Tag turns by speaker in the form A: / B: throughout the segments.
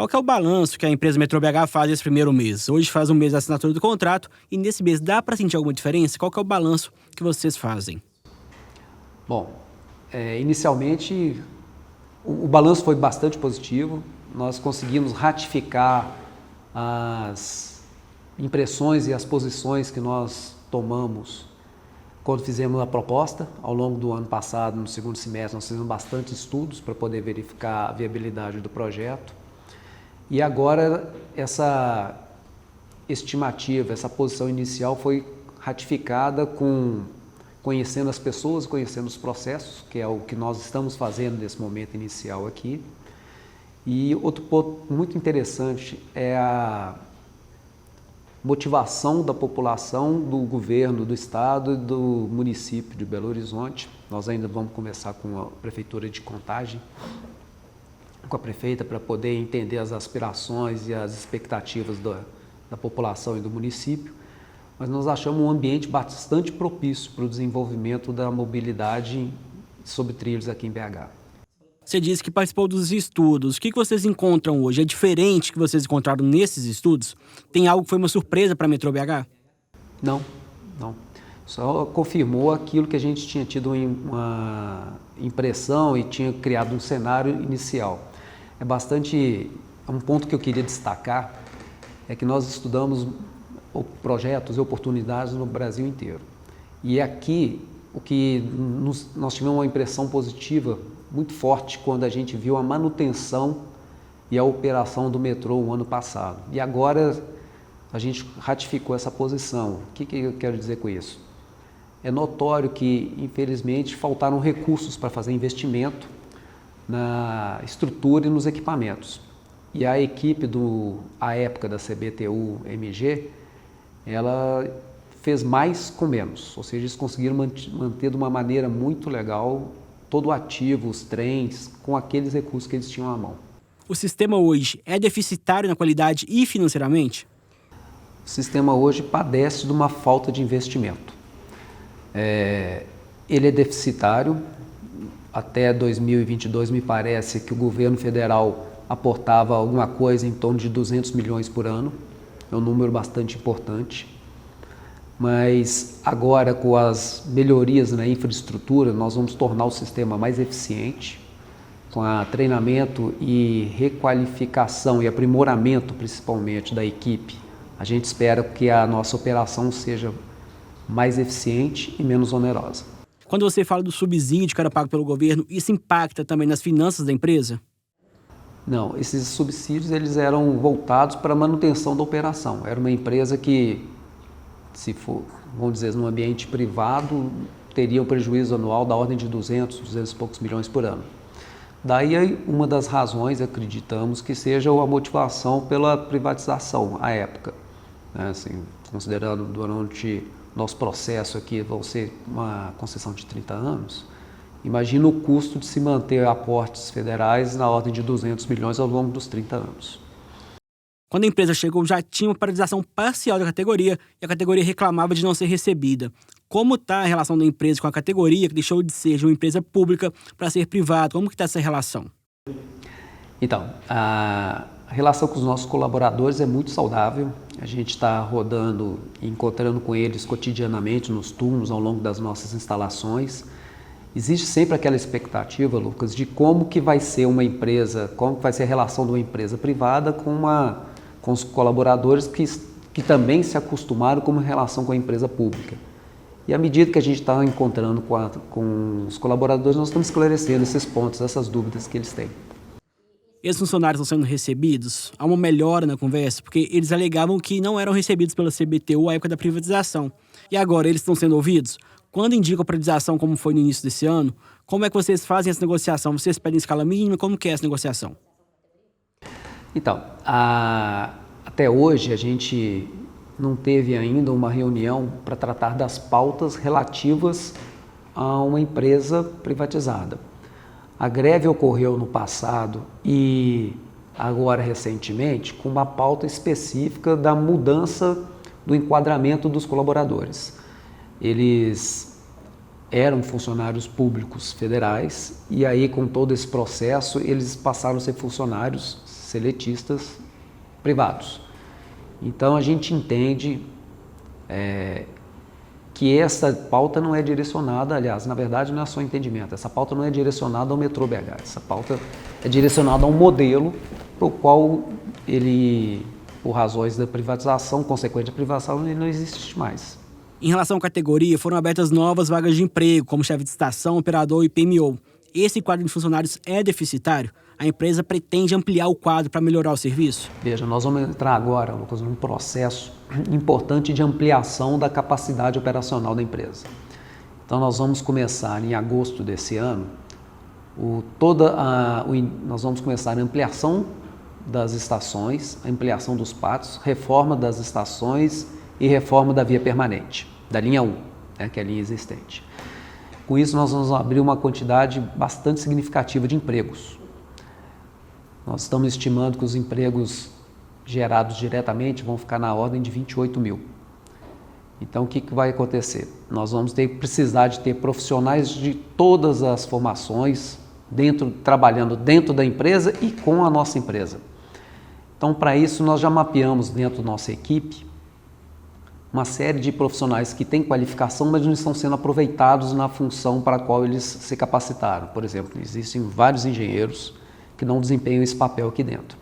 A: Qual que é o balanço que a empresa Metrô BH faz esse primeiro mês? Hoje faz um mês da assinatura do contrato e nesse mês dá para sentir alguma diferença? Qual que é o balanço que vocês fazem?
B: Bom, inicialmente o balanço foi bastante positivo. Nós conseguimos ratificar as impressões e as posições que nós tomamos quando fizemos a proposta. Ao longo do ano passado, no segundo semestre, nós fizemos bastante estudos para poder verificar a viabilidade do projeto. E agora essa estimativa, essa posição inicial foi ratificada conhecendo as pessoas, conhecendo os processos, que é o que nós estamos fazendo nesse momento inicial aqui. E outro ponto muito interessante é a motivação da população, do governo, do estado e do município de Belo Horizonte. Nós ainda vamos conversar com a prefeitura de Contagem, com a prefeita, para poder entender as aspirações e as expectativas da população e do município. Mas nós achamos um ambiente bastante propício para o desenvolvimento da mobilidade sobre trilhos aqui em BH.
A: Você disse que participou dos estudos. O que vocês encontram hoje? É diferente que vocês encontraram nesses estudos? Tem algo que foi uma surpresa para a Metrô BH?
B: Não. Só confirmou aquilo que a gente tinha tido uma impressão e tinha criado um cenário inicial. Um ponto que eu queria destacar é que nós estudamos projetos e oportunidades no Brasil inteiro. E aqui, nós tivemos uma impressão positiva muito forte quando a gente viu a manutenção e a operação do metrô o ano passado. E agora a gente ratificou essa posição. O que eu quero dizer com isso? É notório que, infelizmente, faltaram recursos para fazer investimento na estrutura e nos equipamentos. E a equipe à época da CBTU-MG, ela fez mais com menos, ou seja, eles conseguiram manter de uma maneira muito legal todo o ativo, os trens, com aqueles recursos que eles tinham à mão.
A: O sistema hoje é deficitário na qualidade e financeiramente?
B: O sistema hoje padece de uma falta de investimento. Ele é deficitário. Até 2022, me parece que o governo federal aportava alguma coisa em torno de 200 milhões por ano. É um número bastante importante. Mas agora, com as melhorias na infraestrutura, nós vamos tornar o sistema mais eficiente, com treinamento e requalificação e aprimoramento, principalmente, da equipe. A gente espera que a nossa operação seja mais eficiente e menos onerosa.
A: Quando você fala do subsídio que era pago pelo governo, isso impacta também nas finanças da empresa?
B: Não, esses subsídios eles eram voltados para a manutenção da operação. Era uma empresa que, se for, vamos dizer, num ambiente privado, teria um prejuízo anual da ordem de 200 e poucos milhões por ano. Daí uma das razões, acreditamos, que seja a motivação pela privatização à época. Assim, considerando durante nosso processo aqui, vão ser uma concessão de 30 anos, imagina o custo de se manter aportes federais na ordem de 200 milhões ao longo dos 30 anos.
A: Quando a empresa chegou, já tinha uma paralisação parcial da categoria e a categoria reclamava de não ser recebida. Como está a relação da empresa com a categoria que deixou de ser de uma empresa pública para ser privada? Como que está essa relação?
B: Então, a relação com os nossos colaboradores é muito saudável. A gente está rodando e encontrando com eles cotidianamente nos turnos ao longo das nossas instalações. Existe sempre aquela expectativa, Lucas, de como que vai ser uma empresa, como que vai ser a relação de uma empresa privada com os colaboradores que também se acostumaram com uma relação com a empresa pública. E à medida que a gente está encontrando com os colaboradores, nós estamos esclarecendo esses pontos, essas dúvidas que eles têm.
A: Esses funcionários estão sendo recebidos? Há uma melhora na conversa? Porque eles alegavam que não eram recebidos pela CBTU à época da privatização. E agora, eles estão sendo ouvidos? Quando indica a privatização, como foi no início desse ano, como é que vocês fazem essa negociação? Vocês pedem escala mínima? Como que é essa negociação?
B: Então, até hoje a gente não teve ainda uma reunião para tratar das pautas relativas a uma empresa privatizada. A greve ocorreu no passado e agora recentemente com uma pauta específica da mudança do enquadramento dos colaboradores. Eles eram funcionários públicos federais e aí com todo esse processo eles passaram a ser funcionários seletistas privados. Então a gente entende que essa pauta não é direcionada, aliás, na verdade não é só entendimento, essa pauta não é direcionada ao metrô BH, essa pauta é direcionada a um modelo para o qual ele, por razões da privatização, consequente da privatização, ele não existe mais.
A: Em relação à categoria, foram abertas novas vagas de emprego, como chefe de estação, operador e PMO. Esse quadro de funcionários é deficitário? A empresa pretende ampliar o quadro para melhorar o serviço?
B: Veja, nós vamos entrar agora, Lucas, num processo importante de ampliação da capacidade operacional da empresa. Então nós vamos começar em agosto desse ano, nós vamos começar a ampliação das estações, a ampliação dos pátios, reforma das estações e reforma da via permanente, da linha 1, que é a linha existente. Com isso, nós vamos abrir uma quantidade bastante significativa de empregos. Nós estamos estimando que os empregos gerados diretamente vão ficar na ordem de 28 mil. Então, o que vai acontecer? Nós vamos precisar de ter profissionais de todas as formações, trabalhando dentro da empresa e com a nossa empresa. Então, para isso, nós já mapeamos dentro da nossa equipe uma série de profissionais que têm qualificação, mas não estão sendo aproveitados na função para a qual eles se capacitaram. Por exemplo, existem vários engenheiros que não desempenham esse papel aqui dentro.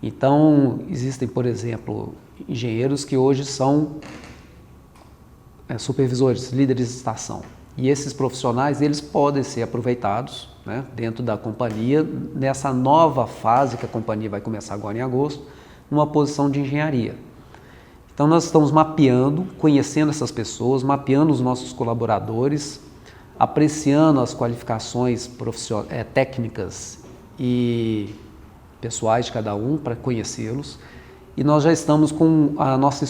B: Então, existem, por exemplo, engenheiros que hoje são supervisores, líderes de estação. E esses profissionais, eles podem ser aproveitados, dentro da companhia, nessa nova fase que a companhia vai começar agora em agosto, numa posição de engenharia. Então nós estamos mapeando, conhecendo essas pessoas, mapeando os nossos colaboradores, apreciando as qualificações técnicas e pessoais de cada um para conhecê-los. E nós já estamos com a nossa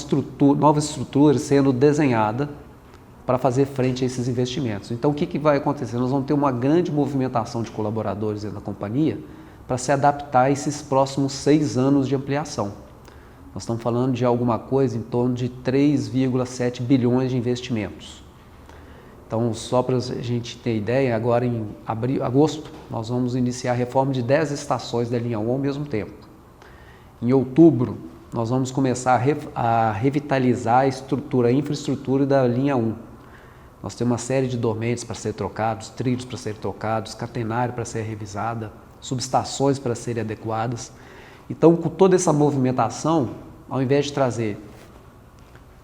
B: nova estrutura sendo desenhada para fazer frente a esses investimentos. Então o que vai acontecer? Nós vamos ter uma grande movimentação de colaboradores dentro da companhia para se adaptar a esses próximos 6 anos de ampliação. Nós estamos falando de alguma coisa em torno de 3,7 bilhões de investimentos. Então, só para a gente ter ideia, agora em agosto, nós vamos iniciar a reforma de 10 estações da linha 1 ao mesmo tempo. Em outubro, nós vamos começar a revitalizar a infraestrutura da linha 1. Nós temos uma série de dormentes para ser trocados, trilhos para ser trocados, catenário para ser revisada, subestações para serem adequadas. Então, com toda essa movimentação, ao invés de trazer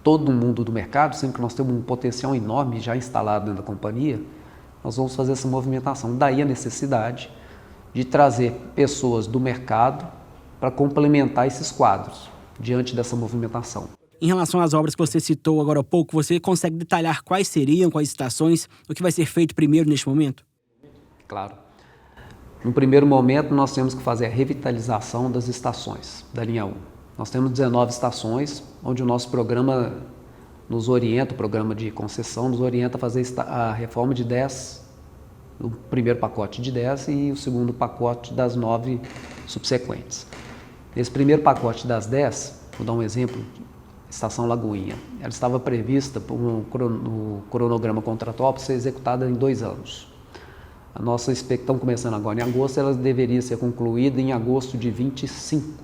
B: todo mundo do mercado, sendo que nós temos um potencial enorme já instalado dentro da companhia, nós vamos fazer essa movimentação. Daí a necessidade de trazer pessoas do mercado para complementar esses quadros diante dessa movimentação.
A: Em relação às obras que você citou agora há pouco, você consegue detalhar quais seriam, quais estações, o que vai ser feito primeiro neste momento?
B: Claro. No primeiro momento, nós temos que fazer a revitalização das estações da linha 1. Nós temos 19 estações, onde o nosso programa nos orienta, o programa de concessão nos orienta a fazer a reforma de 10, o primeiro pacote de 10 e o segundo pacote das 9 subsequentes. Nesse primeiro pacote das 10, vou dar um exemplo, Estação Lagoinha. Ela estava prevista no cronograma contratual para ser executada em 2 anos. A nossa expectativa, começando agora em agosto, ela deveria ser concluída em agosto de 25.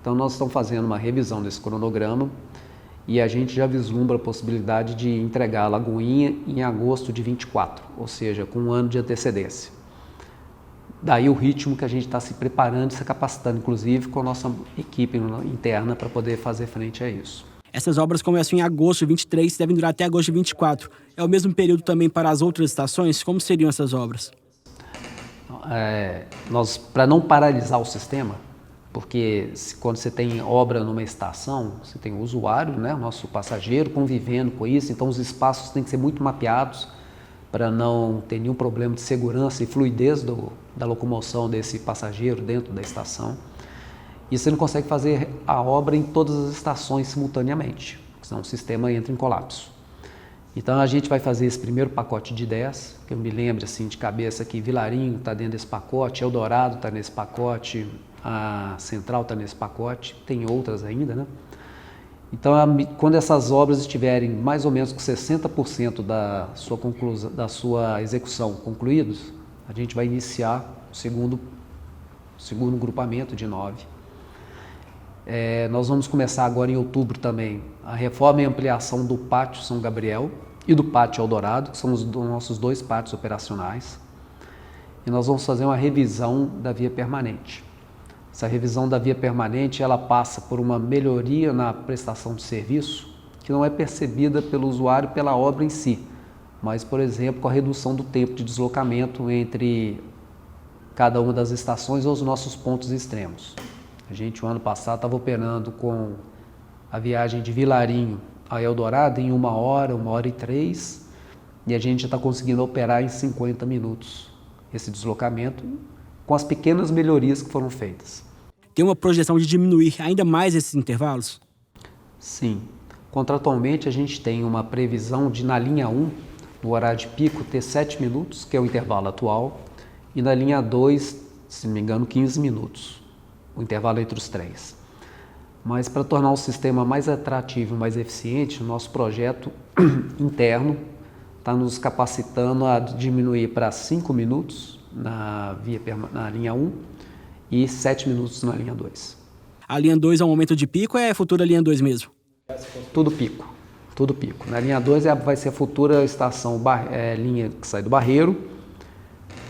B: Então nós estamos fazendo uma revisão desse cronograma e a gente já vislumbra a possibilidade de entregar a Lagoinha em agosto de 24, ou seja, com 1 ano de antecedência. Daí o ritmo que a gente está se preparando e se capacitando, inclusive com a nossa equipe interna para poder fazer frente a isso.
A: Essas obras começam em agosto de 23 e devem durar até agosto de 24. É o mesmo período também para as outras estações? Como seriam essas obras?
B: Para não paralisar o sistema, porque quando você tem obra numa estação, você tem o usuário, o nosso passageiro convivendo com isso, então os espaços têm que ser muito mapeados para não ter nenhum problema de segurança e fluidez da locomoção desse passageiro dentro da estação. E você não consegue fazer a obra em todas as estações simultaneamente, senão o sistema entra em colapso. Então a gente vai fazer esse primeiro pacote de 10, que eu me lembro assim de cabeça que Vilarinho está dentro desse pacote, Eldorado está nesse pacote, a Central está nesse pacote, tem outras ainda, Então quando essas obras estiverem mais ou menos com 60% da sua execução concluídos, a gente vai iniciar o segundo segundo grupamento de 9. Nós vamos começar agora em outubro também a reforma e ampliação do Pátio São Gabriel e do Pátio Eldorado, que são os nossos 2 pátios operacionais. E nós vamos fazer uma revisão da via permanente. Essa revisão da via permanente, ela passa por uma melhoria na prestação de serviço, que não é percebida pelo usuário pela obra em si, mas, por exemplo, com a redução do tempo de deslocamento entre cada uma das estações ou os nossos pontos extremos. A gente, o ano passado, estava operando com a viagem de Vilarinho a Eldorado em 1 hora, 1h03, e a gente já está conseguindo operar em 50 minutos esse deslocamento, com as pequenas melhorias que foram feitas.
A: Tem uma projeção de diminuir ainda mais esses intervalos?
B: Sim. Contratualmente, a gente tem uma previsão de, na linha 1, no horário de pico, ter 7 minutos, que é o intervalo atual, e na linha 2, se não me engano, 15 minutos, o intervalo entre os 3. Mas para tornar o sistema mais atrativo e mais eficiente, o nosso projeto interno está nos capacitando a diminuir para 5 minutos na linha 1 e 7 minutos na linha 2.
A: A linha 2 é um aumento de pico ou é a futura linha 2 mesmo?
B: Tudo pico, tudo pico. Na linha 2 vai ser a futura estação, linha que sai do Barreiro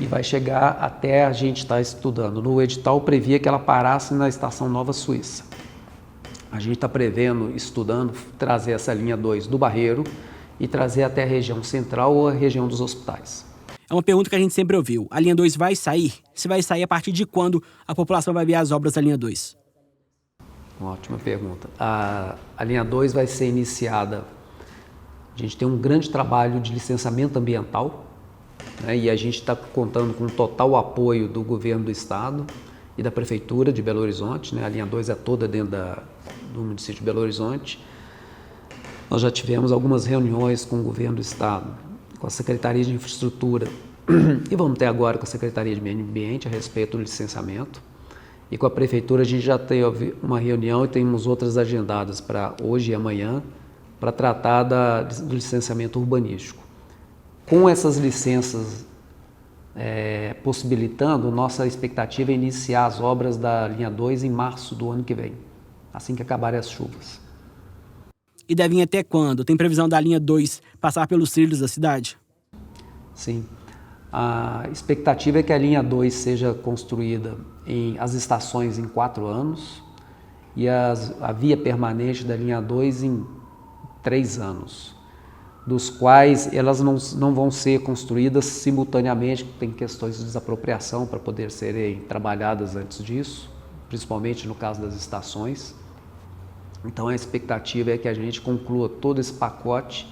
B: e vai chegar até a gente estar estudando. No edital previa que ela parasse na estação Nova Suíça. A gente está prevendo, estudando, trazer essa linha 2 do Barreiro e trazer até a região central ou a região dos hospitais.
A: É uma pergunta que a gente sempre ouviu. A linha 2 vai sair? Se vai sair, a partir de quando a população vai ver as obras da linha 2?
B: Uma ótima pergunta. A linha 2 vai ser iniciada. A gente tem um grande trabalho de licenciamento ambiental, né, e a gente está contando com total apoio do governo do estado e da prefeitura de Belo Horizonte, né? A linha 2 é toda dentro do município de Belo Horizonte. Nós já tivemos algumas reuniões com o governo do estado, com a Secretaria de Infraestrutura e vamos ter agora com a Secretaria de Meio Ambiente a respeito do licenciamento. E com a prefeitura a gente já teve uma reunião e temos outras agendadas para hoje e amanhã para tratar do licenciamento urbanístico. Com essas licenças possibilitando, nossa expectativa é iniciar as obras da linha 2 em março do ano que vem, assim que acabarem as chuvas.
A: E devem até quando? Tem previsão da linha 2 passar pelos trilhos da cidade?
B: Sim. A expectativa é que a linha 2 seja construída as estações em 4 anos e a via permanente da linha 2 em 3 anos, dos quais elas não vão ser construídas simultaneamente, tem questões de desapropriação para poder serem trabalhadas antes disso, principalmente no caso das estações. Então a expectativa é que a gente conclua todo esse pacote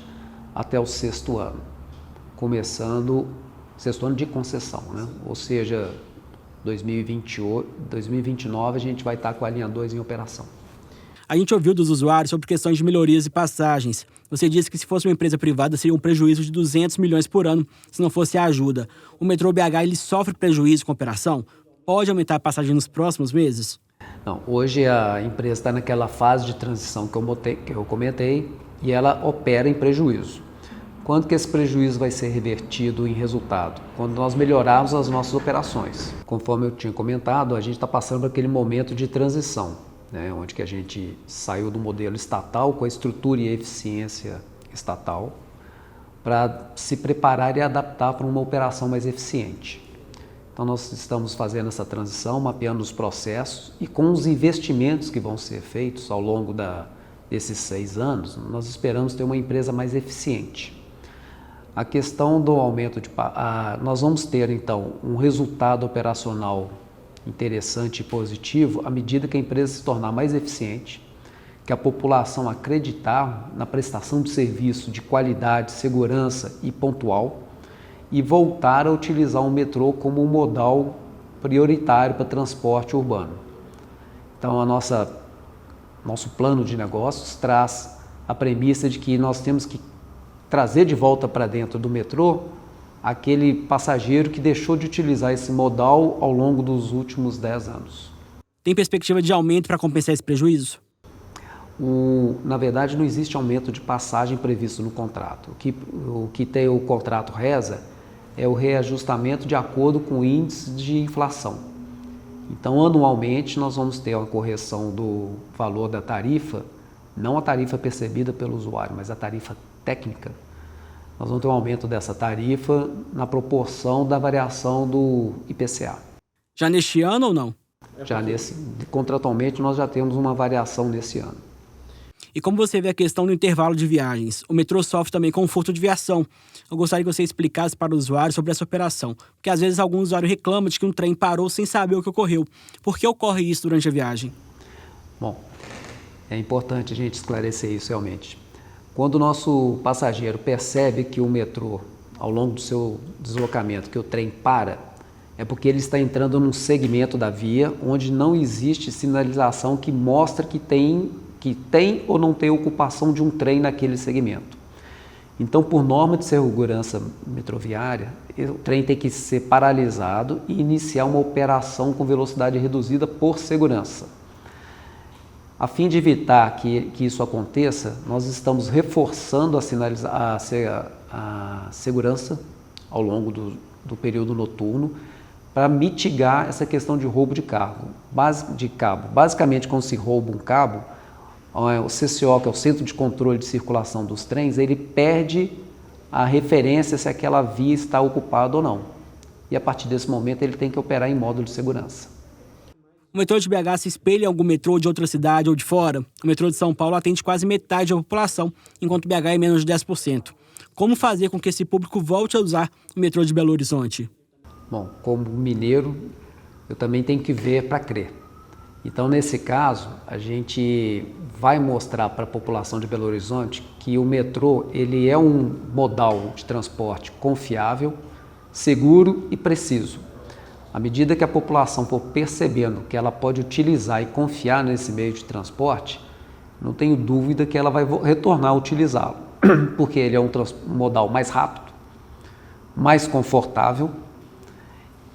B: até o 6º ano, começando 6º ano de concessão, né? Ou seja, 2029 a gente vai estar com a linha 2 em operação.
A: A gente ouviu dos usuários sobre questões de melhorias e passagens. Você disse que se fosse uma empresa privada seria um prejuízo de 200 milhões por ano se não fosse a ajuda. O metrô BH ele sofre prejuízo com a operação? Pode aumentar a passagem nos próximos meses?
B: Não, hoje a empresa está naquela fase de transição que eu comentei e ela opera em prejuízo. Quando que esse prejuízo vai ser revertido em resultado? Quando nós melhorarmos as nossas operações. Conforme eu tinha comentado, a gente está passando por aquele momento de transição, né, onde que a gente saiu do modelo estatal com a estrutura e eficiência estatal para se preparar e adaptar para uma operação mais eficiente. Então nós estamos fazendo essa transição, mapeando os processos e com os investimentos que vão ser feitos ao longo desses 6 anos, nós esperamos ter uma empresa mais eficiente. A questão do aumento nós vamos ter então um resultado operacional interessante e positivo à medida que a empresa se tornar mais eficiente, que a população acreditar na prestação de serviço de qualidade, segurança e pontual e voltar a utilizar o metrô como um modal prioritário para transporte urbano. Então nosso plano de negócios traz a premissa de que nós temos que trazer de volta para dentro do metrô aquele passageiro que deixou de utilizar esse modal ao longo dos últimos 10 anos.
A: Tem perspectiva de aumento para compensar esse prejuízo?
B: Na verdade, não existe aumento de passagem previsto no contrato. O que o contrato reza é o reajustamento de acordo com o índice de inflação. Então, anualmente, nós vamos ter uma correção do valor da tarifa, não a tarifa percebida pelo usuário, mas a tarifa técnica. Nós vamos ter um aumento dessa tarifa na proporção da variação do IPCA.
A: Já neste ano ou não?
B: Contratualmente, nós já temos uma variação nesse ano.
A: E como você vê a questão do intervalo de viagens? O metrô sofre também com o furto de viação. Eu gostaria que você explicasse para o usuário sobre essa operação, porque às vezes algum usuário reclama de que um trem parou sem saber o que ocorreu. Por que ocorre isso durante a viagem?
B: Bom, é importante a gente esclarecer isso realmente. Quando o nosso passageiro percebe que o metrô, ao longo do seu deslocamento, que o trem para, é porque ele está entrando num segmento da via onde não existe sinalização que mostra que tem ou não tem ocupação de um trem naquele segmento. Então, por norma de segurança metroviária, o trem tem que ser paralisado e iniciar uma operação com velocidade reduzida por segurança. A fim de evitar que isso aconteça, nós estamos reforçando a segurança ao longo do período noturno para mitigar essa questão de roubo de cabo. Basicamente, quando se rouba um cabo, o CCO, que é o Centro de Controle de Circulação dos Trens, ele perde a referência se aquela via está ocupada ou não. E a partir desse momento ele tem que operar em módulo de segurança.
A: O metrô de BH se espelha em algum metrô de outra cidade ou de fora? O metrô de São Paulo atende quase metade da população, enquanto BH é menos de 10%. Como fazer com que esse público volte a usar o metrô de Belo Horizonte?
B: Bom, como mineiro, eu também tenho que ver para crer. Então, nesse caso, a gente vai mostrar para a população de Belo Horizonte que o metrô ele é um modal de transporte confiável, seguro e preciso. À medida que a população for percebendo que ela pode utilizar e confiar nesse meio de transporte, não tenho dúvida que ela vai retornar a utilizá-lo, porque ele é um modal mais rápido, mais confortável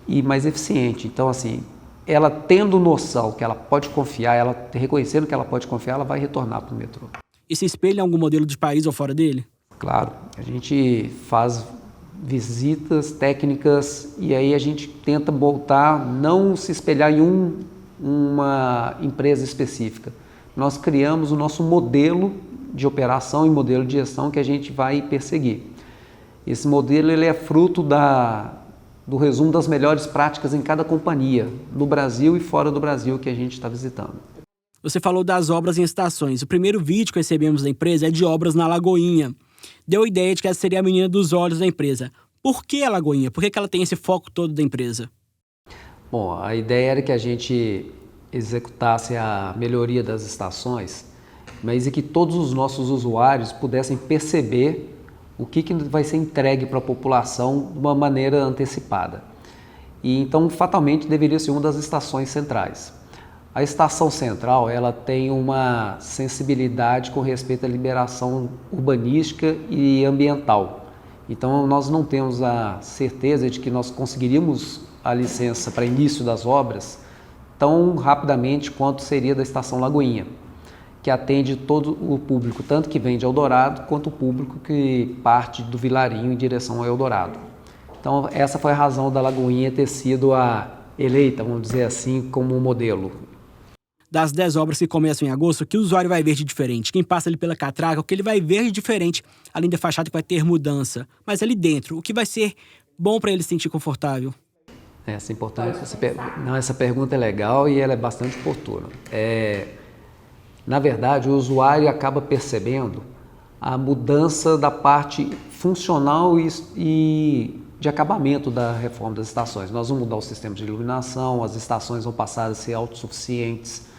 B: e mais eficiente. Então, assim, ela tendo noção que ela pode confiar, ela reconhecendo que ela pode confiar, ela vai retornar para o metrô.
A: E se espelha em algum modelo de país ou fora dele?
B: Claro, a gente faz visitas técnicas e aí a gente tenta voltar, não se espelhar em uma empresa específica. Nós criamos o nosso modelo de operação e modelo de gestão que a gente vai perseguir. Esse modelo ele é fruto do resumo das melhores práticas em cada companhia, no Brasil e fora do Brasil que a gente está visitando.
A: Você falou das obras em estações. O primeiro vídeo que recebemos da empresa é de obras na Lagoinha. Deu a ideia de que essa seria a menina dos olhos da empresa. Por que a Lagoinha? Por que ela tem esse foco todo da empresa?
B: Bom, a ideia era que a gente executasse a melhoria das estações, mas e que todos os nossos usuários pudessem perceber o que vai ser entregue para a população de uma maneira antecipada. E então, fatalmente, deveria ser uma das estações centrais. A estação central ela tem uma sensibilidade com respeito à liberação urbanística e ambiental. Então, nós não temos a certeza de que nós conseguiríamos a licença para início das obras tão rapidamente quanto seria da estação Lagoinha, que atende todo o público, tanto que vem de Eldorado, quanto o público que parte do Vilarinho em direção ao Eldorado. Então, essa foi a razão da Lagoinha ter sido eleita, vamos dizer assim, como modelo.
A: Das 10 obras que começam em agosto, o que o usuário vai ver de diferente? Quem passa ali pela catraca, o que ele vai ver de diferente? Além da fachada que vai ter mudança. Mas ali dentro, o que vai ser bom para ele se sentir confortável?
B: Essa é importante. Essa pergunta é legal e ela é bastante oportuna. Na verdade, o usuário acaba percebendo a mudança da parte funcional e de acabamento da reforma das estações. Nós vamos mudar o sistema de iluminação, as estações vão passar a ser autossuficientes,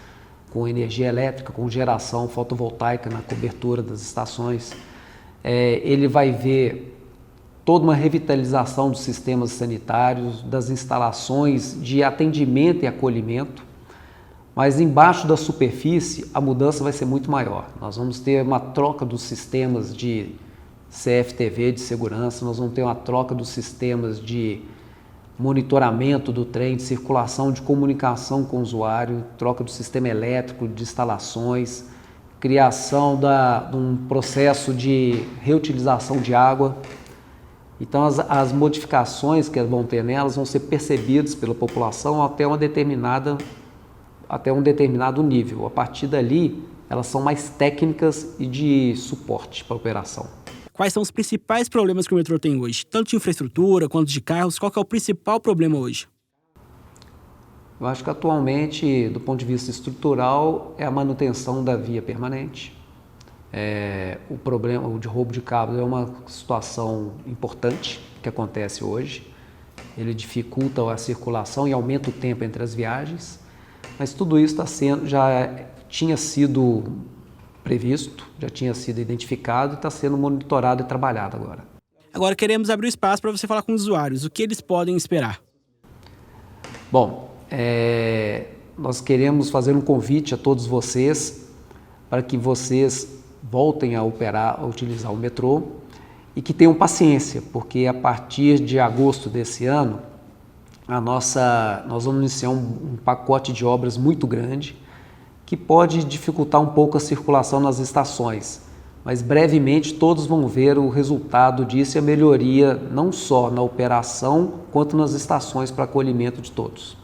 B: com energia elétrica, com geração fotovoltaica na cobertura das estações. Ele vai ver toda uma revitalização dos sistemas sanitários, das instalações de atendimento e acolhimento, mas embaixo da superfície a mudança vai ser muito maior. Nós vamos ter uma troca dos sistemas de CFTV de segurança, nós vamos ter uma troca dos sistemas de monitoramento do trem, de circulação, de comunicação com o usuário, troca do sistema elétrico, de instalações, criação de um processo de reutilização de água. Então as modificações que vão ter nelas vão ser percebidas pela população até um determinado nível. A partir dali, elas são mais técnicas e de suporte para a operação.
A: Quais são os principais problemas que o metrô tem hoje? Tanto de infraestrutura quanto de carros, qual que é o principal problema hoje?
B: Eu acho que atualmente, do ponto de vista estrutural, é a manutenção da via permanente. O problema de roubo de cabos é uma situação importante que acontece hoje. Ele dificulta a circulação e aumenta o tempo entre as viagens, mas tudo isso já tinha sido previsto, já tinha sido identificado e está sendo monitorado e trabalhado agora.
A: Agora queremos abrir o espaço para você falar com os usuários. O que eles podem esperar?
B: Bom, nós queremos fazer um convite a todos vocês para que vocês voltem a utilizar o metrô e que tenham paciência, porque a partir de agosto desse ano, nós vamos iniciar um pacote de obras muito grande que pode dificultar um pouco a circulação nas estações, mas brevemente todos vão ver o resultado disso e a melhoria não só na operação quanto nas estações para acolhimento de todos.